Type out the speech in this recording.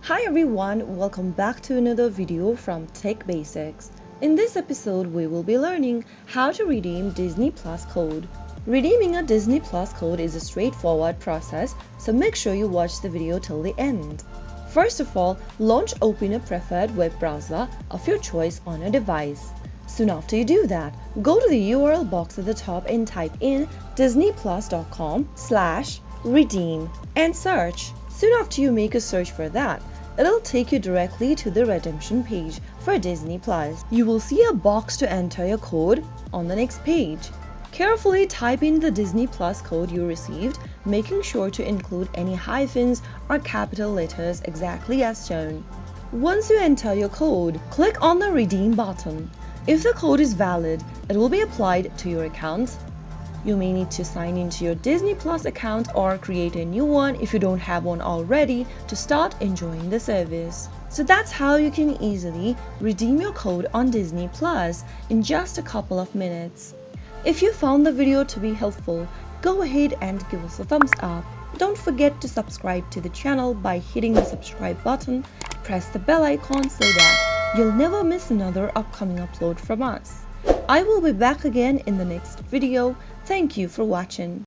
Hi everyone, welcome back to another video from Tech Basics. In this episode, we will be learning how to redeem Disney Plus code. Redeeming a Disney Plus code is a straightforward process, so make sure you watch the video till the end. First of all, launch open a preferred web browser of your choice on a device. Soon after you do that, go to the URL box at the top and type in disneyplus.com/redeem and search. Soon after you make a search for that, it'll take you directly to the redemption page for Disney Plus. You will see a box to enter your code on the next page. Carefully type in the Disney Plus code you received, making sure to include any hyphens or capital letters exactly as shown. Once you enter your code, click on the Redeem button. If the code is valid, it will be applied to your account. You may need to sign into your Disney Plus account or create a new one if you don't have one already to start enjoying the service. So that's how you can easily redeem your code on Disney Plus in just a couple of minutes. If you found the video to be helpful, go ahead and give us a thumbs up. Don't forget to subscribe to the channel by hitting the subscribe button. Press the bell icon so that you'll never miss another upcoming upload from us. I will be back again in the next video. Thank you for watching.